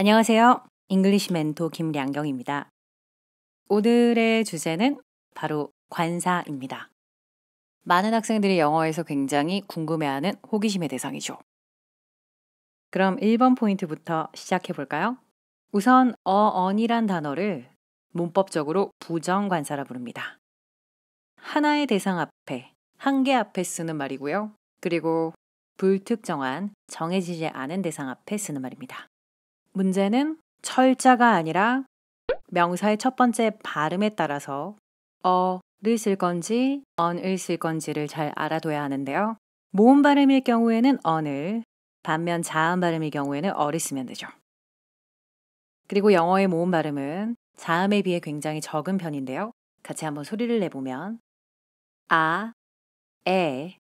안녕하세요. 잉글리시 멘토 김량경입니다. 오늘의 주제는 바로 관사입니다. 많은 학생들이 영어에서 굉장히 궁금해하는 호기심의 대상이죠. 그럼 1번 포인트부터 시작해 볼까요? 우선 on이란 단어를 문법적으로 부정관사라 부릅니다. 하나의 대상 앞에, 한 개 앞에 쓰는 말이고요. 그리고 불특정한, 정해지지 않은 대상 앞에 쓰는 말입니다. 문제는 철자가 아니라 명사의 첫 번째 발음에 따라서 어를 쓸 건지 on을 쓸 건지를 잘 알아둬야 하는데요. 모음 발음일 경우에는 on을, 반면 자음 발음일 경우에는 어를 쓰면 되죠. 그리고 영어의 모음 발음은 자음에 비해 굉장히 적은 편인데요. 같이 한번 소리를 내보면 아, 에.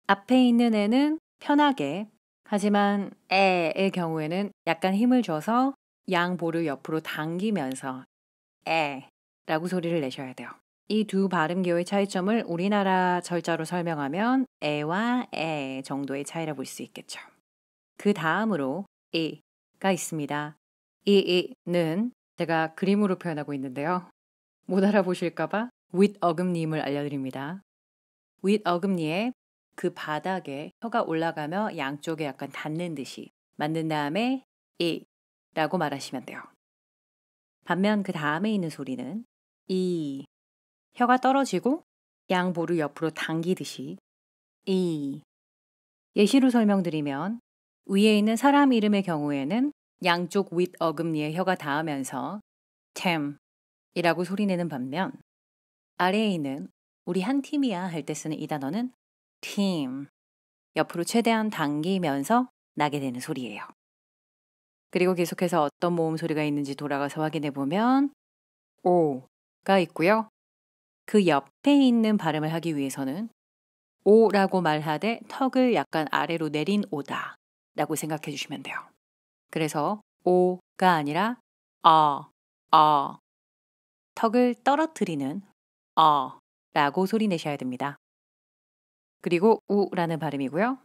앞에 있는 애는 편하게, 하지만 에의 경우에는 약간 힘을 줘서 양볼을 옆으로 당기면서 에라고 소리를 내셔야 돼요. 이 두 발음교의 차이점을 우리나라 철자로 설명하면 에와 에 정도의 차이라 볼 수 있겠죠. 그 다음으로 이가 있습니다. 이는 제가 그림으로 표현하고 있는데요. 못 알아보실까봐 윗어금니임을 알려드립니다. 윗어금니에 그 바닥에 혀가 올라가며 양쪽에 약간 닿는 듯이 만든 다음에 이라고 말하시면 돼요. 반면 그 다음에 있는 소리는 이, 혀가 떨어지고 양볼을 옆으로 당기듯이 이. 예시로 설명드리면 위에 있는 사람 이름의 경우에는 양쪽 윗어금니에 혀가 닿으면서 템이라고 소리내는 반면 아래에 있는 우리 한 팀이야 할 때 쓰는 이 단어는 팀, 옆으로 최대한 당기면서 나게 되는 소리예요. 그리고 계속해서 어떤 모음 소리가 있는지 돌아가서 확인해 보면 오가 있고요. 그 옆에 있는 발음을 하기 위해서는 오라고 말하되 턱을 약간 아래로 내린 오다 라고 생각해 주시면 돼요. 그래서 오가 아니라 턱을 떨어뜨리는 라고 소리 내셔야 됩니다. 그리고 우라는 발음이고요.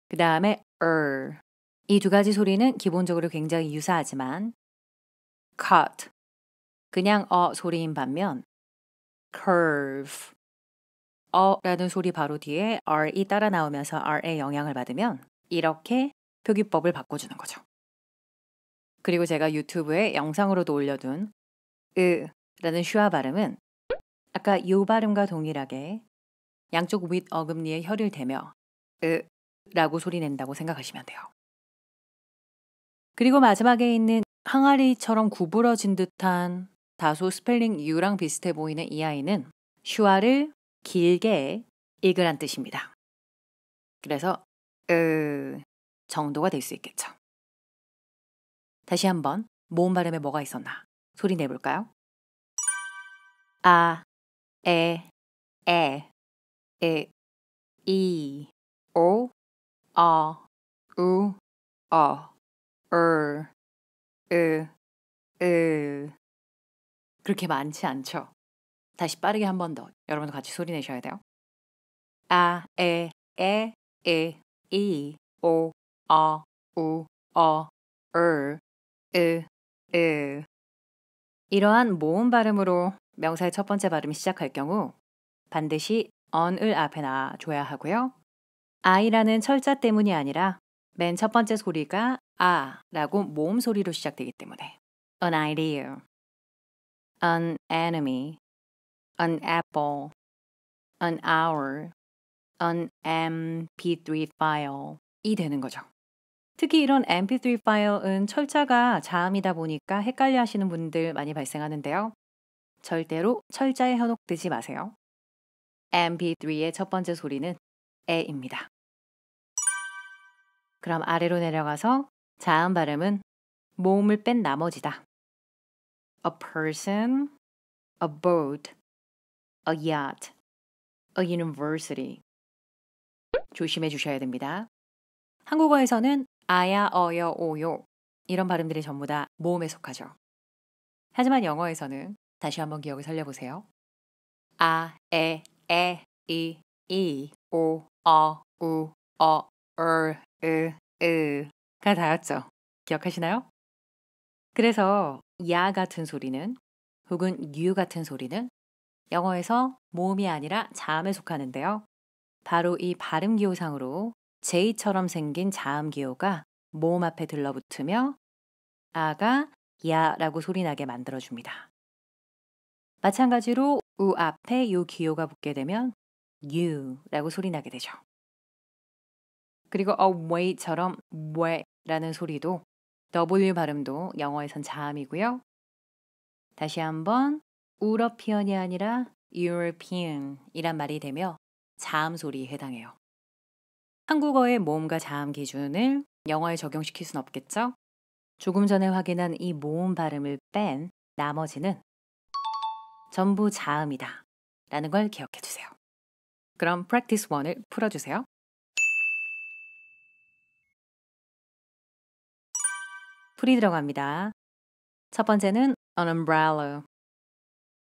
그 다음에 이 두 가지 소리는 기본적으로 굉장히 유사하지만 cut, 그냥 소리인 반면 curve, 라는 소리 바로 뒤에 r이 따라 나오면서 r의 영향을 받으면 이렇게 표기법을 바꿔주는 거죠. 그리고 제가 유튜브에 영상으로도 올려둔 라는 슈아 발음은 아까 요 발음과 동일하게 양쪽 윗 어금니에 혀를 대며 라고 소리 낸다고 생각하시면 돼요. 그리고 마지막에 있는 항아리처럼 구부러진 듯한 다소 스펠링 U랑 비슷해 보이는 이 아이는 슈아를 길게 읽으란 뜻입니다. 그래서 정도가 될 수 있겠죠. 다시 한번 모음 발음에 뭐가 있었나 소리 내볼까요? 아, 에, 이, 오, 우, 그렇게 많지 않죠? 다시 빠르게 한 번 더. 여러분도 같이 소리 내셔야 돼요. 아, 에, 이, 오, 우, 이러한 모음 발음으로 명사의 첫 번째 발음이 시작할 경우 반드시 on을 앞에 놔줘야 하고요. I라는 철자 때문이 아니라 맨 첫 번째 소리가 라고 모음 소리로 시작되기 때문에 an idea, an enemy, an apple, an hour, an mp3 file 이 되는 거죠. 특히 이런 mp3 파일은 철자가 자음이다 보니까 헷갈려 하시는 분들 많이 발생하는데요. 절대로 철자에 현혹되지 마세요. mp3의 첫 번째 소리는 에입니다. 그럼 아래로 내려가서 자음 발음은 모음을 뺀 나머지다. A person, a boat, a yacht, a university. 조심해 주셔야 됩니다. 한국어에서는 아야, 어여, 오요 이런 발음들이 전부 다 모음에 속하죠. 하지만 영어에서는 다시 한번 기억을 살려보세요. 아, 에, 이, 오, 우, 으가 닿았죠. 기억하시나요? 그래서 야 같은 소리는 혹은 you 같은 소리는 영어에서 모음이 아니라 자음에 속하는데요. 바로 이 발음 기호상으로 J처럼 생긴 자음 기호가 모음 앞에 들러붙으며 아가 야라고 소리나게 만들어줍니다. 마찬가지로 우 앞에 요 기호가 붙게 되면 you라고 소리나게 되죠. 그리고 away처럼 왜라는 소리도 W 발음도 영어에선 자음이고요. 다시 한번 우러피언이 아니라 European 이란 말이 되며 자음 소리에 해당해요. 한국어의 모음과 자음 기준을 영어에 적용시킬 순 없겠죠? 조금 전에 확인한 이 모음 발음을 뺀 나머지는 전부 자음이다 라는 걸 기억해 두세요. 그럼 practice 1을 풀어주세요. 풀이 들어갑니다. 첫 번째는 an umbrella,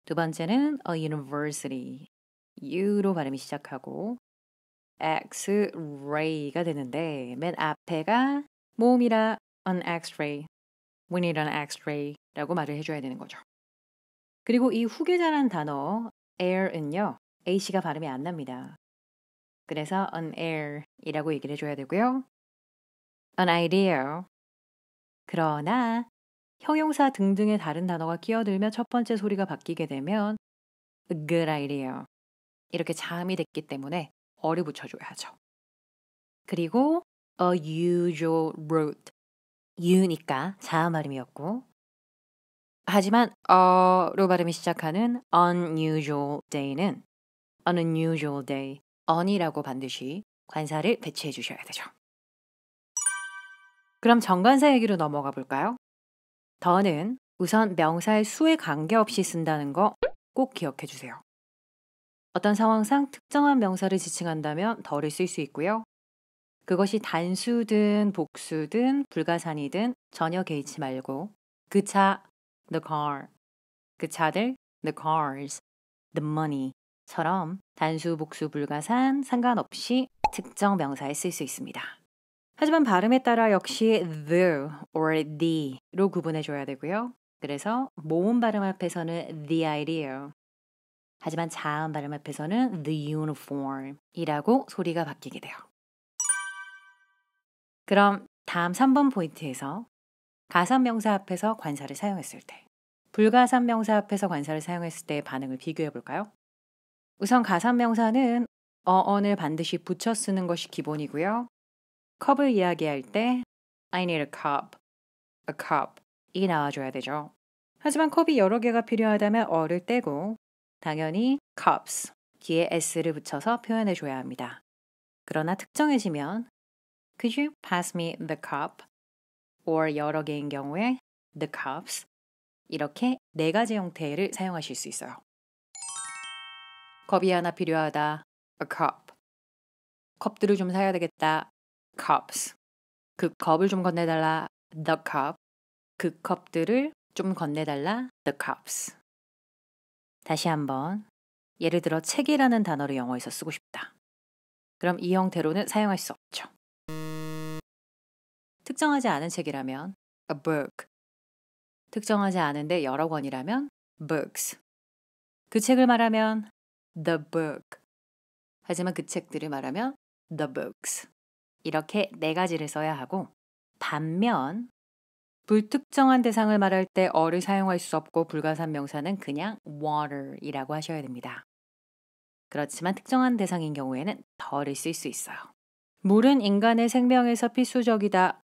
두 번째는 a university, U로 발음이 시작하고 X-ray가 되는데 맨 앞에가 모음이라 an X-ray, we need an X-ray라고 말을 해줘야 되는 거죠. 그리고 이 후계자란 단어 air은요, A씨가 발음이 안 납니다. 그래서 an air이라고 얘기를 해줘야 되고요. an idea, 그러나 형용사 등등의 다른 단어가 끼어들면 첫 번째 소리가 바뀌게 되면 a good idea 이렇게 자음이 됐기 때문에 어를 붙여줘야 하죠. 그리고 a usual route, u니까 자음 발음이었고 하지만 어로 발음이 시작하는 unusual day는 an unusual day, on이라고 반드시 관사를 배치해 주셔야 되죠. 그럼 정관사 얘기로 넘어가 볼까요? 더는 우선 명사의 수에 관계없이 쓴다는 거 꼭 기억해 주세요. 어떤 상황상 특정한 명사를 지칭한다면 더를 쓸 수 있고요. 그것이 단수든 복수든 불가산이든 전혀 개의치 말고 그 차, the car, 그 차들, the cars, the money처럼 단수, 복수, 불가산 상관없이 특정 명사에 쓸 수 있습니다. 하지만 발음에 따라 역시 the or the로 구분해 줘야 되고요. 그래서 모음 발음 앞에서는 the idea, 하지만 자음 발음 앞에서는 the uniform이라고 소리가 바뀌게 돼요. 그럼 다음 3번 포인트에서 가산 명사 앞에서 관사를 사용했을 때, 불가산 명사 앞에서 관사를 사용했을 때의 반응을 비교해 볼까요? 우선 가산 명사는 어언을 반드시 붙여 쓰는 것이 기본이고요. 컵을 이야기할 때 I need a cup 이 나와줘야 되죠. 하지만 컵이 여러 개가 필요하다면 어를 떼고 당연히 cups 뒤에 s를 붙여서 표현해 줘야 합니다. 그러나 특정해지면 Could you pass me the cup? or 여러 개인 경우에 the cups 이렇게 네 가지 형태를 사용하실 수 있어요. 컵이 하나 필요하다. a cup. 컵들을 좀 사야 되겠다. cups. 그 컵을 좀 건네달라. the cup. 그 컵들을 좀 건네달라. the cups. 다시 한번. 예를 들어 책이라는 단어를 영어에서 쓰고 싶다. 그럼 이 형태로는 사용할 수 없죠. 특정하지 않은 책이라면 a book. 특정하지 않은데 여러 권이라면 books. 그 책을 말하면 the book. 하지만 그 책들을 말하면 the books. 이렇게 네 가지를 써야 하고 반면 불특정한 대상을 말할 때 어를 사용할 수 없고 불가산 명사는 그냥 water이라고 하셔야 됩니다. 그렇지만 특정한 대상인 경우에는 더를 쓸 수 있어요. 물은 인간의 생명에서 필수적이다.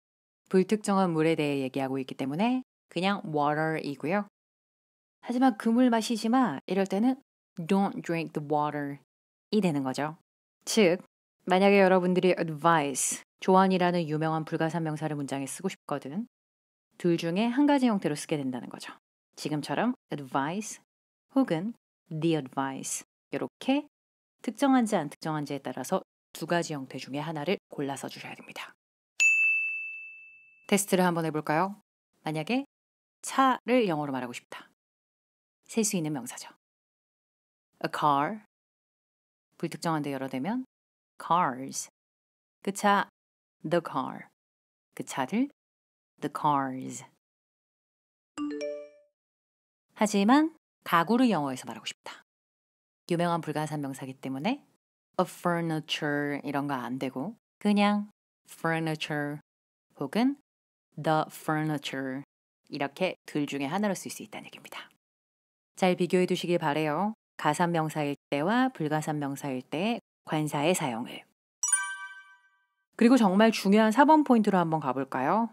불특정한 물에 대해 얘기하고 있기 때문에 그냥 water이고요. 하지만 그 물 마시지 마. 이럴 때는 don't drink the water 이 되는 거죠. 즉, 만약에 여러분들이 advice, 조언이라는 유명한 불가산 명사를 문장에 쓰고 싶거든. 둘 중에 한 가지 형태로 쓰게 된다는 거죠. 지금처럼 advice 혹은 the advice 이렇게 특정한지 안 특정한지에 따라서 두 가지 형태 중에 하나를 골라서 주셔야 됩니다. 테스트를 한번 해볼까요? 만약에 차를 영어로 말하고 싶다. 셀 수 있는 명사죠. a car, 불특정한데 열어 대면 cars, 그 차, the car, 그 차들, the cars. 하지만 가구를 영어에서 말하고 싶다. 유명한 불가산명사기 때문에 a furniture 이런 거 안 되고 그냥 furniture 혹은 the furniture 이렇게 둘 중에 하나로 쓸 수 있다는 얘기입니다. 잘 비교해 두시길 바래요. 가산명사일 때와 불가산명사일 때의 관사의 사용을. 그리고 정말 중요한 4번 포인트로 한번 가볼까요?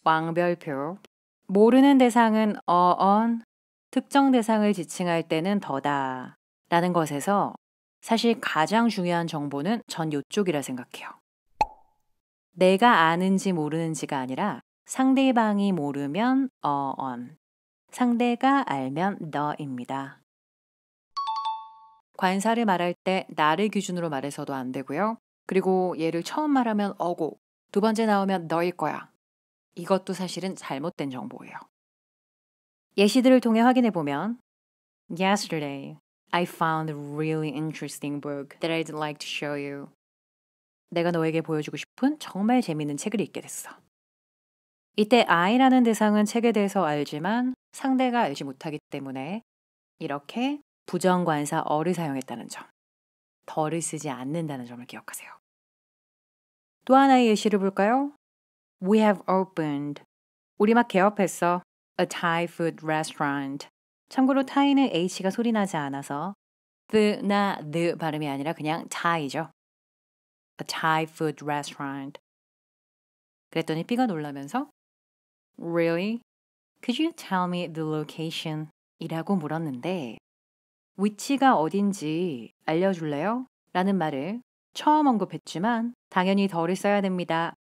왕별표. 모르는 대상은 on, 특정 대상을 지칭할 때는 더다 라는 것에서 사실 가장 중요한 정보는 전 요쪽이라 생각해요. 내가 아는지 모르는지가 아니라 상대방이 모르면 on, 상대가 알면 the입니다. 관사를 말할 때 나를 기준으로 말해서도 안 되고요. 그리고 얘를 처음 말하면 어고, 두 번째 나오면 너일 거야. 이것도 사실은 잘못된 정보예요. 예시들을 통해 확인해 보면 Yesterday, I found a really interesting book that I'd like to show you. 내가 너에게 보여주고 싶은 정말 재미있는 책을 읽게 됐어. 이때 I라는 대상은 책에 대해서 알지만 상대가 알지 못하기 때문에 이렇게 부정관사 어를 사용했다는 점, 더를 쓰지 않는다는 점을 기억하세요. 또 하나의 예시를 볼까요? We have opened. 우리 막 개업했어. A Thai food restaurant. 참고로 Thai는 H가 소리 나지 않아서 the나 the 발음이 아니라 그냥 Thai죠. A Thai food restaurant. 그랬더니 B가 놀라면서 Really? Could you tell me the location? 이라고 물었는데 위치가 어딘지 알려줄래요? 라는 말을 처음 언급했지만 당연히 더를 써야 됩니다.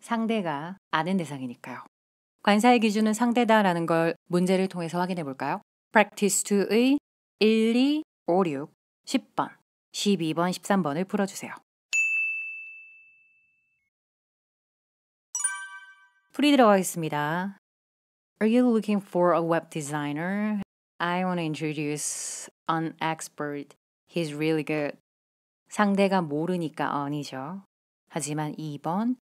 상대가 아는 대상이니까요. 관사의 기준은 상대다라는 걸 문제를 통해서 확인해 볼까요? Practice 2의 1, 2, 5, 6, 10번, 12번, 13번을 풀어주세요. 풀이 들어가겠습니다. Are you looking for a web designer? I want to introduce an expert. He's really good. 상대가 모르니까 on이죠. 하지만 2번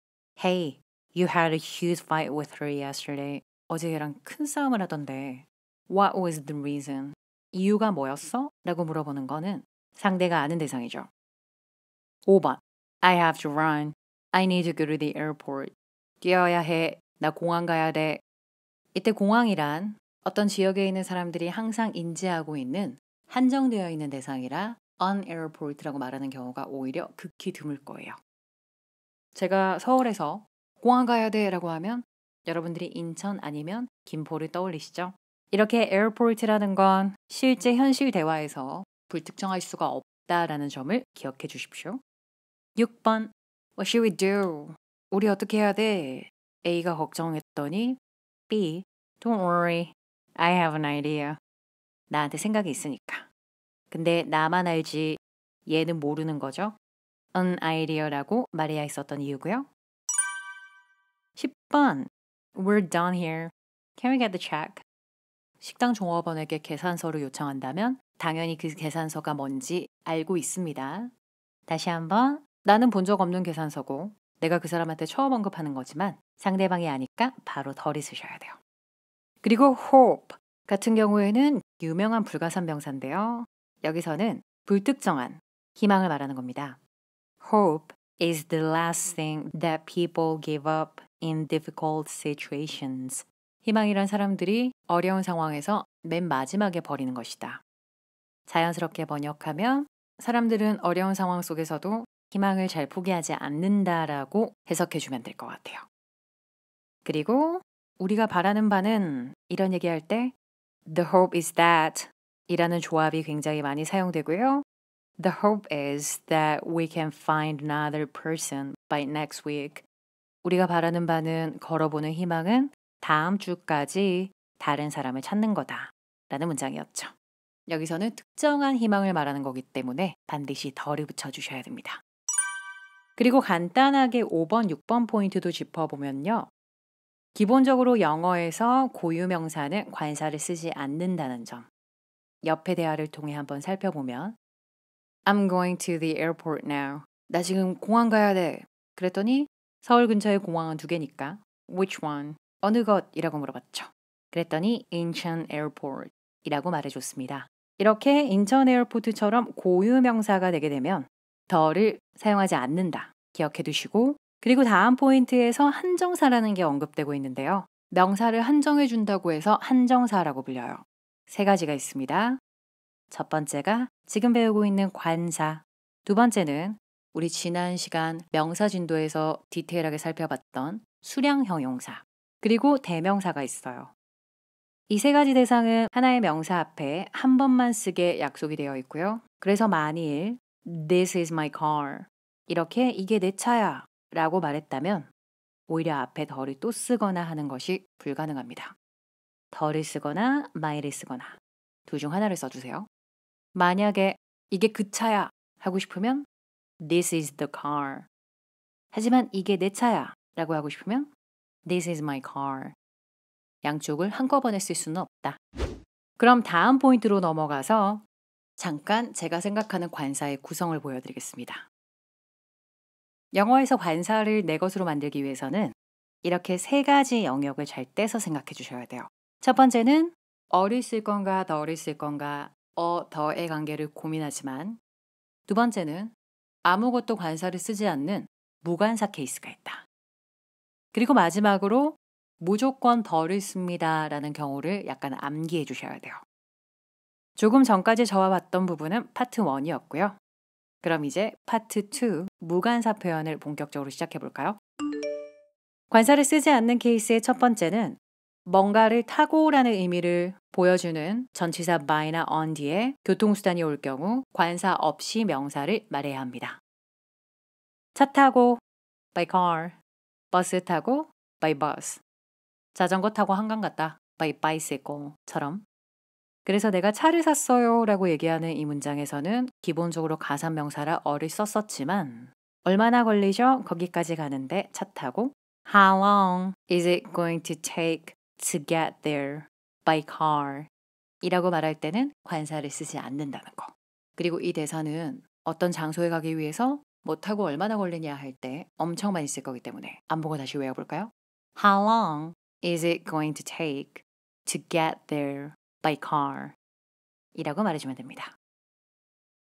Hey, you had a huge fight with her yesterday. 어제 걔랑 큰 싸움을 하던데 What was the reason? 이유가 뭐였어? 라고 물어보는 거는 상대가 아는 대상이죠. 5번 I have to run. I need to go to the airport. 뛰어야 해. 나 공항 가야 돼. 이때 공항이란 어떤 지역에 있는 사람들이 항상 인지하고 있는 한정되어 있는 대상이라 an airport라고 말하는 경우가 오히려 극히 드물 거예요. 제가 서울에서 공항 가야 돼 라고 하면 여러분들이 인천 아니면 김포를 떠올리시죠? 이렇게 airport라는 건 실제 현실 대화에서 불특정할 수가 없다라는 점을 기억해 주십시오. 6번 What should we do? 우리 어떻게 해야 돼? A가 걱정했더니 B Don't worry, I have an idea. 나한테 생각이 있으니까. 근데 나만 알지 얘는 모르는 거죠. An idea라고 말해야 했었던 이유고요. 10번 We're done here. Can we get the check? 식당 종업원에게 계산서를 요청한다면 당연히 그 계산서가 뭔지 알고 있습니다. 다시 한번 나는 본 적 없는 계산서고 내가 그 사람한테 처음 언급하는 거지만 상대방이 아니까 바로 덜이 쓰셔야 돼요. 그리고 hope 같은 경우에는 유명한 불가산명사인데요. 여기서는 불특정한 희망을 말하는 겁니다. Hope is the last thing that people give up in difficult situations. 희망이란 사람들이 어려운 상황에서 맨 마지막에 버리는 것이다. 자연스럽게 번역하면 사람들은 어려운 상황 속에서도 희망을 잘 포기하지 않는다라고 해석해주면 될 것 같아요. 그리고 우리가 바라는 바는 이런 얘기할 때 The hope is that 이라는 조합이 굉장히 많이 사용되고요. The hope is that we can find another person by next week. 우리가 바라는 바는 걸어보는 희망은 다음 주까지 다른 사람을 찾는 거다 라는 문장이었죠. 여기서는 특정한 희망을 말하는 거기 때문에 반드시 덜을 붙여주셔야 됩니다. 그리고 간단하게 5번, 6번 포인트도 짚어보면요. 기본적으로 영어에서 고유명사는 관사를 쓰지 않는다는 점. 옆의 대화를 통해 한번 살펴보면 I'm going to the airport now. 나 지금 공항 가야 돼. 그랬더니 서울 근처에 공항은 두 개니까 which one? 어느 것이라고 물어봤죠. 그랬더니 인천 에어포트 이라고 말해줬습니다. 이렇게 인천 에어포트처럼 고유명사가 되게 되면 더를 사용하지 않는다. 기억해 두시고 그리고 다음 포인트에서 한정사라는 게 언급되고 있는데요. 명사를 한정해 준다고 해서 한정사라고 불려요. 세 가지가 있습니다. 첫 번째가 지금 배우고 있는 관사. 두 번째는 우리 지난 시간 명사 진도에서 디테일하게 살펴봤던 수량 형용사. 그리고 대명사가 있어요. 이 세 가지 대상은 하나의 명사 앞에 한 번만 쓰게 약속이 되어 있고요. 그래서 만일 This is my car 이렇게 이게 내 차야 라고 말했다면 오히려 앞에 덜을 또 쓰거나 하는 것이 불가능합니다. 덜을 쓰거나 my를 쓰거나 둘 중 하나를 써주세요. 만약에 이게 그 차야 하고 싶으면 This is the car. 하지만 이게 내 차야 라고 하고 싶으면 This is my car. 양쪽을 한꺼번에 쓸 수는 없다. 그럼 다음 포인트로 넘어가서 잠깐 제가 생각하는 관사의 구성을 보여드리겠습니다. 영어에서 관사를 내 것으로 만들기 위해서는 이렇게 세 가지 영역을 잘 떼서 생각해 주셔야 돼요. 첫 번째는 어를 쓸 건가 더를 쓸 건가 더의 관계를 고민하지만 두 번째는 아무것도 관사를 쓰지 않는 무관사 케이스가 있다. 그리고 마지막으로 무조건 더를 씁니다 라는 경우를 약간 암기해 주셔야 돼요. 조금 전까지 저와 봤던 부분은 파트 1이었고요. 그럼 이제 파트 2 무관사 표현을 본격적으로 시작해 볼까요? 관사를 쓰지 않는 케이스의 첫 번째는 뭔가를 타고라는 의미를 보여주는 전치사 by나 on 뒤에 교통수단이 올 경우 관사 없이 명사를 말해야 합니다. 차 타고 by car, 버스 타고 by bus, 자전거 타고 한강 갔다 by bicycle처럼 그래서 내가 차를 샀어요 라고 얘기하는 이 문장에서는 기본적으로 가산명사라 어를 썼었지만 얼마나 걸리죠? 거기까지 가는데 차 타고 How long is it going to take to get there by car? 이라고 말할 때는 관사를 쓰지 않는다는 거. 그리고 이 대사는 어떤 장소에 가기 위해서 뭐 타고 얼마나 걸리냐 할 때 엄청 많이 쓸 거기 때문에 안 보고 다시 외워볼까요? How long is it going to take to get there by car? 이라고 말해주면 됩니다.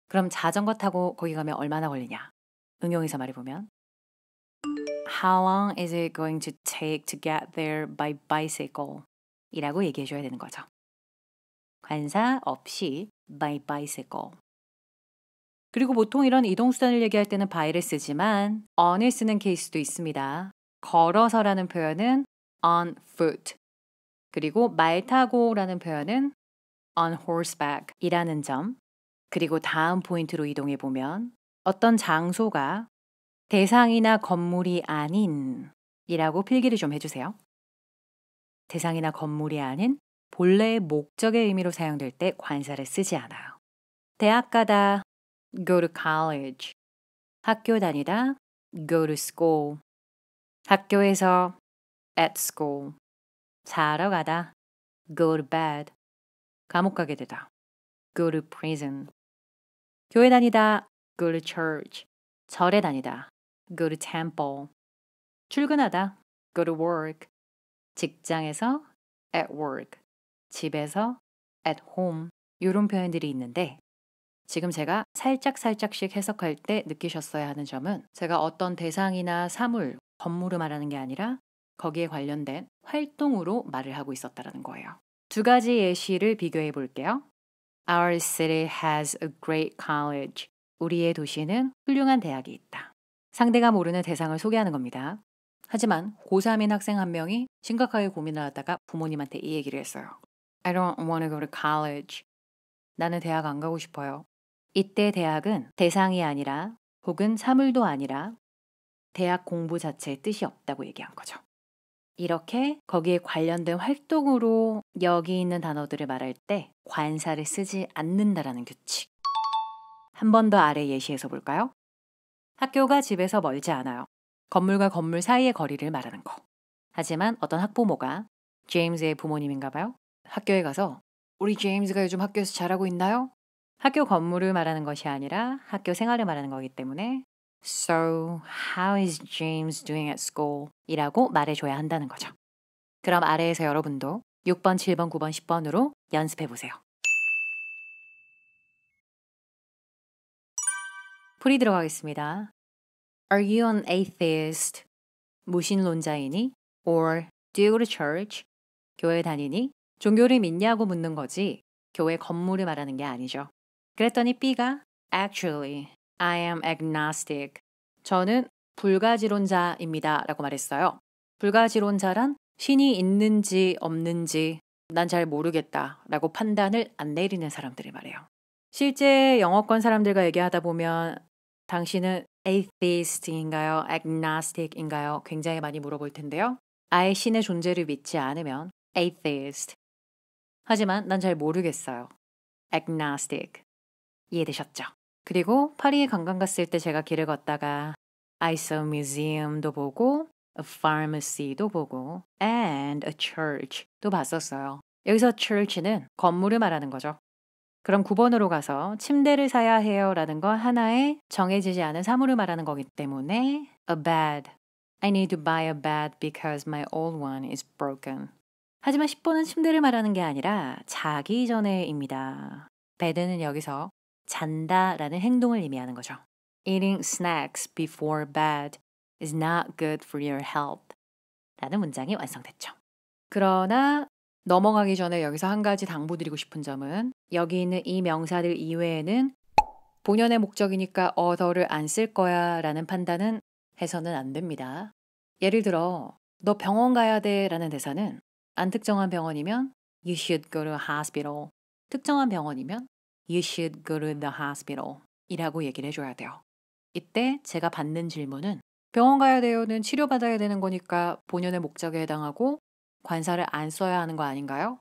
그럼 자전거 타고 거기 가면 얼마나 걸리냐? 응용해서 말해보면 How long is it going to take to get there by bicycle? 이라고 얘기해줘야 되는 거죠. 관사 없이 by bicycle. 그리고 보통 이런 이동수단을 얘기할 때는 by를 쓰지만 on을 쓰는 케이스도 있습니다. 걸어서라는 표현은 on foot. 그리고 말 타고라는 표현은 on horseback 이라는 점. 그리고 다음 포인트로 이동해 보면 어떤 장소가 대상이나 건물이 아닌 이라고 필기를 좀 해주세요. 대상이나 건물이 아닌 본래의 목적의 의미로 사용될 때 관사를 쓰지 않아요. 대학 가다 go to college, 학교 다니다 go to school, 학교에서 at school, 자러 가다 go to bed, 감옥 가게 되다 go to prison, 교회 다니다 go to church, 절에 다니다 go to temple, 출근하다 go to work, 직장에서 at work, 집에서 at home 이런 표현들이 있는데 지금 제가 살짝씩 해석할 때 느끼셨어야 하는 점은 제가 어떤 대상이나 사물, 건물을 말하는 게 아니라 거기에 관련된 활동으로 말을 하고 있었다는 거예요. 두 가지 예시를 비교해 볼게요. Our city has a great college. 우리의 도시는 훌륭한 대학이 있다. 상대가 모르는 대상을 소개하는 겁니다. 하지만 고3인 학생 한 명이 심각하게 고민을 하다가 부모님한테 이 얘기를 했어요. I don't want to go to college. 나는 대학 안 가고 싶어요. 이때 대학은 대상이 아니라 혹은 사물도 아니라 대학 공부 자체의 뜻이 없다고 얘기한 거죠. 이렇게 거기에 관련된 활동으로 여기 있는 단어들을 말할 때 관사를 쓰지 않는다라는 규칙. 한 번 더 아래 예시해서 볼까요? 학교가 집에서 멀지 않아요. 건물과 건물 사이의 거리를 말하는 거. 하지만 어떤 학부모가 제임스의 부모님인가 봐요. 학교에 가서 우리 제임스가 요즘 학교에서 잘하고 있나요? 학교 건물을 말하는 것이 아니라 학교 생활을 말하는 거기 때문에 So, how is James doing at school? 이라고 말해줘야 한다는 거죠. 그럼 아래에서 여러분도 6번, 7번, 9번, 10번으로 연습해 보세요. 풀이 들어가겠습니다. Are you an atheist? 무신론자이니? Or do you go to church? 교회 다니니? 종교를 믿냐고 묻는 거지 교회 건물을 말하는 게 아니죠. 그랬더니 B가 Actually, I am agnostic. 저는 불가지론자입니다. 라고 말했어요. 불가지론자란 신이 있는지 없는지 난 잘 모르겠다 라고 판단을 안 내리는 사람들을 말해요. 실제 영어권 사람들과 얘기하다 보면 당신은 atheist인가요? agnostic인가요? 굉장히 많이 물어볼 텐데요. 아예 신의 존재를 믿지 않으면 atheist. 하지만 난 잘 모르겠어요. agnostic. 이해되셨죠? 그리고 파리에 관광 갔을 때 제가 길을 걷다가 I saw a museum도 보고 a pharmacy도 보고 and a church도 봤었어요. 여기서 church는 건물을 말하는 거죠. 그럼 9번으로 가서 침대를 사야 해요 라는 건 하나의 정해지지 않은 사물을 말하는 거기 때문에 a bed. I need to buy a bed because my old one is broken. 하지만 10번은 침대를 말하는 게 아니라 자기 전에입니다. bed는 여기서 잔다 라는 행동을 의미하는 거죠. Eating snacks before bed is not good for your health 라는 문장이 완성됐죠. 그러나 넘어가기 전에 여기서 한 가지 당부드리고 싶은 점은 여기 있는 이 명사들 이외에는 본연의 목적이니까 other를 안 쓸 거야 라는 판단은 해서는 안 됩니다. 예를 들어 너 병원 가야 돼 라는 대사는 안 특정한 병원이면 You should go to a hospital. 특정한 병원이면 You should go to the hospital 이라고 얘기를 해줘야 돼요. 이때 제가 받는 질문은 병원 가야 돼요는 치료받아야 되는 거니까 본연의 목적에 해당하고 관사를 안 써야 하는 거 아닌가요?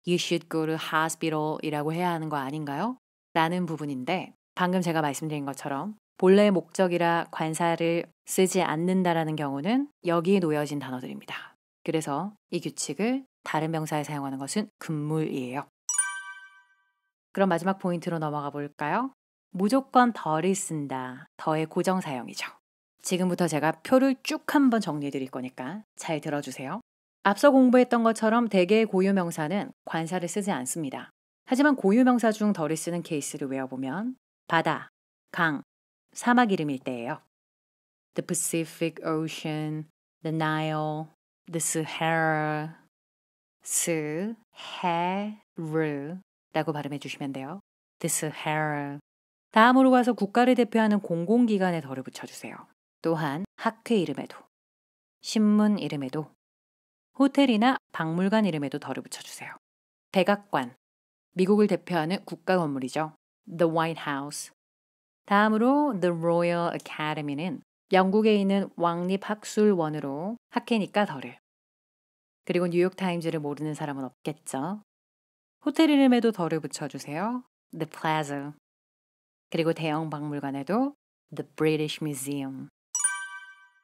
You should go to hospital 이라고 해야 하는 거 아닌가요? 라는 부분인데 방금 제가 말씀드린 것처럼 본래의 목적이라 관사를 쓰지 않는다라는 경우는 여기에 놓여진 단어들입니다. 그래서 이 규칙을 다른 명사에 사용하는 것은 금물이에요. 그럼 마지막 포인트로 넘어가 볼까요? 무조건 더를 쓴다. 더의 고정 사용이죠. 지금부터 제가 표를 쭉 한번 정리해 드릴 거니까 잘 들어주세요. 앞서 공부했던 것처럼 대개의 고유명사는 관사를 쓰지 않습니다. 하지만 고유명사 중 더를 쓰는 케이스를 외워보면 바다, 강, 사막 이름일 때예요. The Pacific Ocean, the Nile, the Sahara, 라고 발음해 주시면 돼요. The Sahara. 다음으로 가서 국가를 대표하는 공공기관에 덜을 붙여주세요. 또한 학회 이름에도, 신문 이름에도, 호텔이나 박물관 이름에도 덜을 붙여주세요. 백악관, 미국을 대표하는 국가 건물이죠. The White House. 다음으로 The Royal Academy는 영국에 있는 왕립학술원으로 학회니까 덜을. 그리고 뉴욕타임즈를 모르는 사람은 없겠죠. 호텔 이름에도 덜을 붙여주세요. The Plaza. 그리고 대형 박물관에도 The British Museum.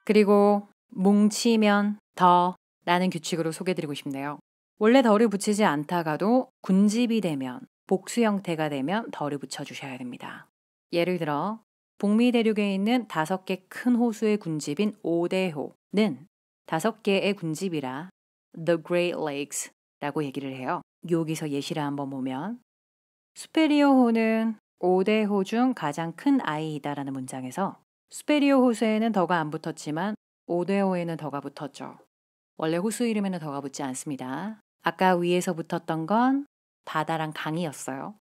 그리고 뭉치면 더 라는 규칙으로 소개해드리고 싶네요. 원래 덜을 붙이지 않다가도 군집이 되면 복수 형태가 되면 덜을 붙여주셔야 됩니다. 예를 들어 북미 대륙에 있는 5개 큰 호수의 군집인 오대호는 5개의 군집이라 The Great Lakes 라고 얘기를 해요. 여기서 예시를 한번 보면 수페리어 호는 5대 호 중 가장 큰 아이이다라는 문장에서 수페리어 호수에는 더가 안 붙었지만 5대 호에는 더가 붙었죠. 원래 호수 이름에는 더가 붙지 않습니다. 아까 위에서 붙었던 건 바다랑 강이었어요.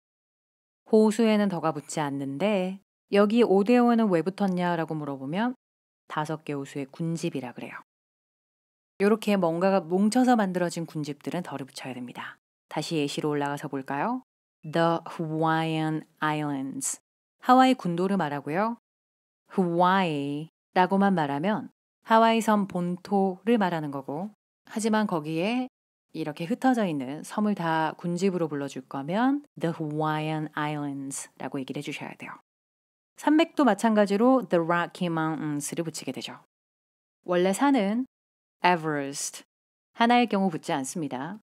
호수에는 더가 붙지 않는데 여기 5대 호에는 왜 붙었냐라고 물어보면 5개 호수의 군집이라 그래요. 이렇게 뭔가가 뭉쳐서 만들어진 군집들은 덜을 붙여야 됩니다. 다시 예시로 올라가서 볼까요? The Hawaiian Islands. 하와이 군도를 말하고요. Hawaii라고만 말하면 하와이 섬 본토를 말하는 거고 하지만 거기에 이렇게 흩어져 있는 섬을 다 군집으로 불러줄 거면 The Hawaiian Islands라고 얘기를 해주셔야 돼요. 산맥도 마찬가지로 The Rocky Mountains를 붙이게 되죠. 원래 산은 Everest, 하나의 경우 붙지 않습니다.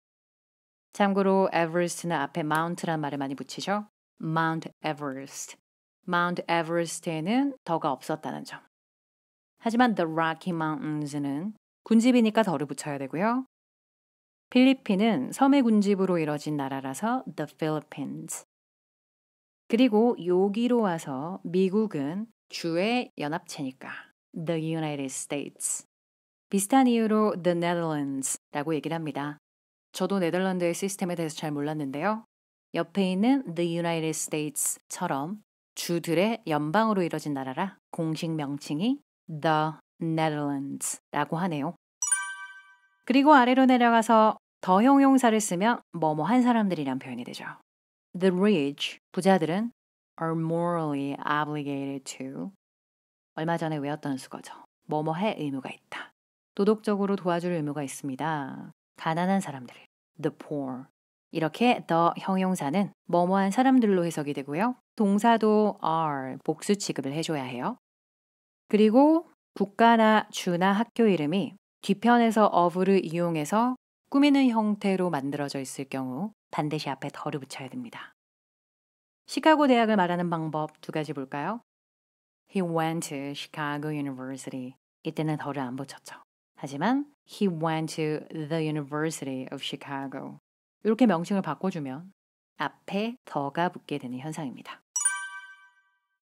참고로 Everest는 앞에 Mount란 말을 많이 붙이죠. Mount Everest. Mount Everest에는 더가 없었다는 점. 하지만 The Rocky Mountains는 군집이니까 더를 붙여야 되고요. 필리핀은 섬의 군집으로 이뤄진 나라라서 The Philippines. 그리고 여기로 와서 미국은 주의 연합체니까 The United States. 비슷한 이유로 The Netherlands라고 얘기를 합니다. 저도 네덜란드의 시스템에 대해서 잘 몰랐는데요. 옆에 있는 The United States처럼 주들의 연방으로 이뤄진 나라라 공식 명칭이 The Netherlands라고 하네요. 그리고 아래로 내려가서 더 형용사를 쓰면 뭐뭐 한 사람들이란 표현이 되죠. The rich, 부자들은 are morally obligated to 얼마 전에 외웠던 수거죠. 뭐뭐 할 의무가 있다. 도덕적으로 도와줄 의무가 있습니다. 가난한 사람들, the poor. 이렇게 the 형용사는 뭐뭐한 사람들로 해석이 되고요. 동사도 are, 복수 취급을 해줘야 해요. 그리고 국가나 주나 학교 이름이 뒤편에서 of를 이용해서 꾸미는 형태로 만들어져 있을 경우 반드시 앞에 더를 붙여야 됩니다. 시카고 대학을 말하는 방법 두 가지 볼까요? He went to Chicago University. 이때는 더를 안 붙였죠. 하지만 he went to the University of Chicago. 이렇게 명칭을 바꿔주면 앞에 더가 붙게 되는 현상입니다.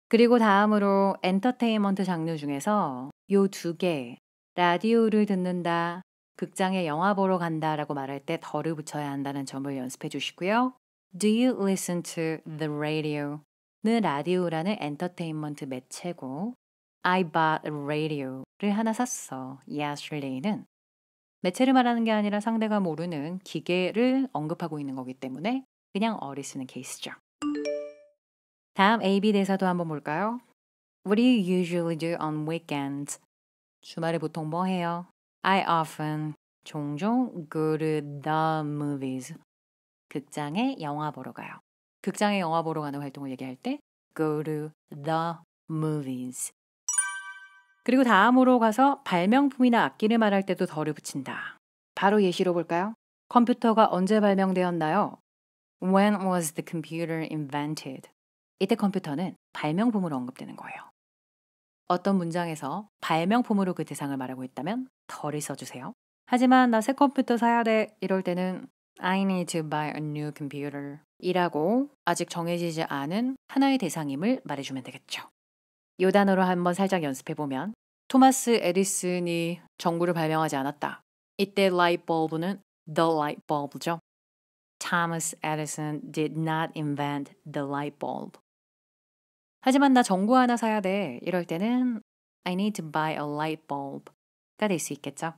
그리고 다음으로 엔터테인먼트 장르 중에서 요 두 개, 라디오를 듣는다, 극장에 영화 보러 간다라고 말할 때 더를 붙여야 한다는 점을 연습해 주시고요. Do you listen to the radio? 는 라디오라는 엔터테인먼트 매체고 I bought a radio를 하나 샀어. Yesterday는 매체를 말하는 게 아니라 상대가 모르는 기계를 언급하고 있는 거기 때문에 그냥 어리 쓰는 케이스죠. 다음 A-B 대사도 한번 볼까요? What do you usually do on weekends? 주말에 보통 뭐 해요? I often, 종종 go to the movies. 극장에 영화 보러 가요. 극장에 영화 보러 가는 활동을 얘기할 때 go to the movies. 그리고 다음으로 가서 발명품이나 악기를 말할 때도 더를 붙인다. 바로 예시로 볼까요? 컴퓨터가 언제 발명되었나요? When was the computer invented? 이때 컴퓨터는 발명품으로 언급되는 거예요. 어떤 문장에서 발명품으로 그 대상을 말하고 있다면 더를 써주세요. 하지만 나 새 컴퓨터 사야 돼 이럴 때는 I need to buy a new computer 이라고 아직 정해지지 않은 하나의 대상임을 말해주면 되겠죠. 이 단어로 한번 살짝 연습해보면 토마스 에디슨이 전구를 발명하지 않았다. 이때 light bulb는 the light bulb죠. Thomas Edison did not invent the light bulb. 하지만 나 전구 하나 사야 돼. 이럴 때는 I need to buy a light bulb가 될 수 있겠죠.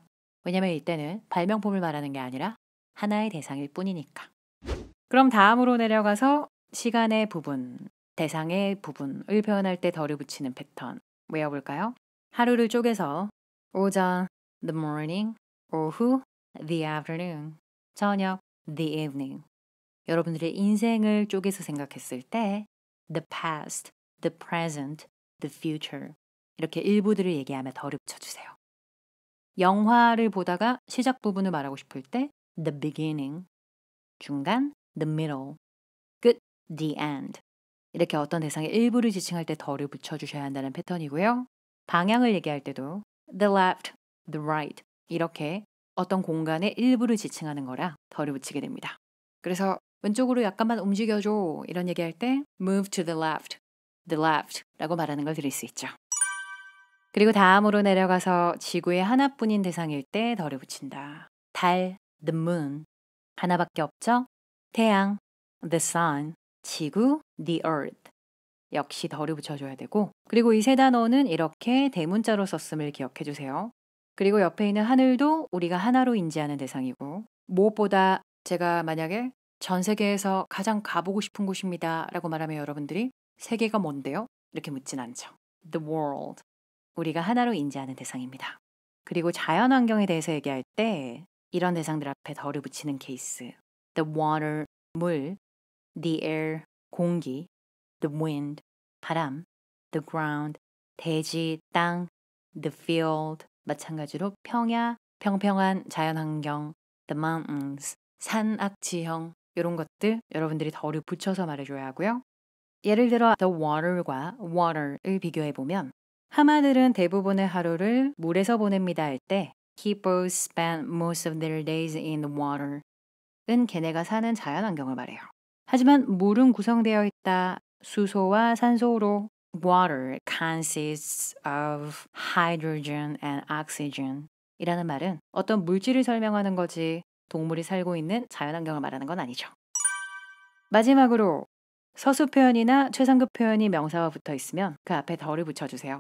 왜냐면 이때는 발명품을 말하는 게 아니라 하나의 대상일 뿐이니까. 그럼 다음으로 내려가서 시간의 부분, 대상의 부분을 표현할 때 덜을 붙이는 패턴 외워볼까요? 하루를 쪼개서 오전, the morning, 오후, the afternoon, 저녁, the evening. 여러분들의 인생을 쪼개서 생각했을 때 the past, the present, the future 이렇게 일부들을 얘기하며 덜을 붙여주세요. 영화를 보다가 시작 부분을 말하고 싶을 때 the beginning, 중간, the middle, 끝, the end 이렇게 어떤 대상의 일부를 지칭할 때 더를 붙여주셔야 한다는 패턴이고요. 방향을 얘기할 때도 the left, the right 이렇게 어떤 공간의 일부를 지칭하는 거라 더를 붙이게 됩니다. 그래서 왼쪽으로 약간만 움직여줘 이런 얘기할 때 move to the left 라고 말하는 걸 들을 수 있죠. 그리고 다음으로 내려가서 지구의 하나뿐인 대상일 때 덜을 붙인다. 달, the moon 하나밖에 없죠? 태양, the sun, 지구, the earth 역시 덜을 붙여줘야 되고 그리고 이 세 단어는 이렇게 대문자로 썼음을 기억해 주세요. 그리고 옆에 있는 하늘도 우리가 하나로 인지하는 대상이고 무엇보다 제가 만약에 전 세계에서 가장 가보고 싶은 곳입니다 라고 말하면 여러분들이 세계가 뭔데요? 이렇게 묻진 않죠. The world 우리가 하나로 인지하는 대상입니다. 그리고 자연환경에 대해서 얘기할 때 이런 대상들 앞에 덜을 붙이는 케이스 the water, 물, the air, 공기, the wind, 바람, the ground, 대지, 땅, the field, 마찬가지로 평야, 평평한 자연환경, the mountains, 산, 악지형 이런 것들 여러분들이 덜을 붙여서 말해줘야 하고요. 예를 들어 the water과 water를 비교해보면 하마들은 대부분의 하루를 물에서 보냅니다 할 때 Hippos spend most of their days in the water 은 걔네가 사는 자연환경을 말해요. 하지만 물은 구성되어 있다. 수소와 산소로 Water consists of hydrogen and oxygen 이라는 말은 어떤 물질을 설명하는 거지 동물이 살고 있는 자연환경을 말하는 건 아니죠. 마지막으로 서술 표현이나 최상급 표현이 명사와 붙어 있으면 그 앞에 덜을 붙여주세요.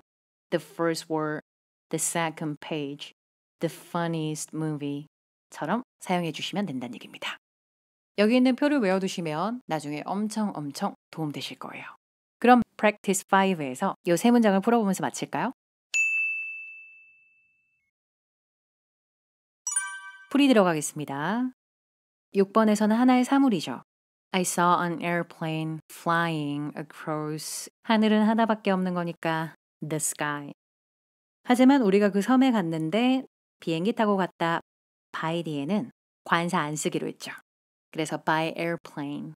The first word, the second page, the funniest movie 처럼 사용해 주시면 된다는 얘기입니다. 여기 있는 표를 외워두시면 나중에 엄청 도움되실 거예요. 그럼 practice 5에서 이 세 문장을 풀어보면서 마칠까요? 풀이 들어가겠습니다. 6번에서는 하나의 사물이죠. I saw an airplane flying across. 하늘은 하나밖에 없는 거니까 the sky. 하지만 우리가 그 섬에 갔는데 비행기 타고 갔다. by 뒤에는 관사 안 쓰기로 했죠. 그래서 by airplane.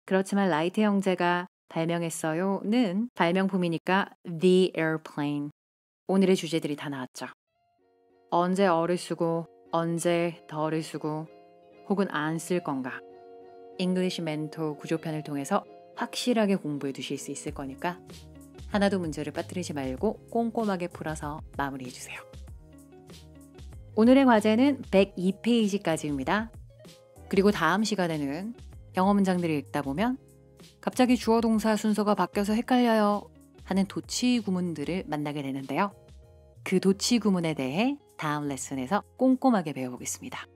그렇지만 라이트 형제가 발명했어요는 발명품이니까 the airplane. 오늘의 주제들이 다 나왔죠. 언제 어를 쓰고 언제 더를 쓰고 혹은 안 쓸 건가. 잉글리시 멘토 구조편을 통해서 확실하게 공부해 두실 수 있을 거니까 하나도 문제를 빠뜨리지 말고 꼼꼼하게 풀어서 마무리해 주세요. 오늘의 과제는 102페이지까지입니다. 그리고 다음 시간에는 영어 문장들을 읽다 보면 갑자기 주어 동사 순서가 바뀌어서 헷갈려요 하는 도치 구문들을 만나게 되는데요. 그 도치 구문에 대해 다음 레슨에서 꼼꼼하게 배워보겠습니다.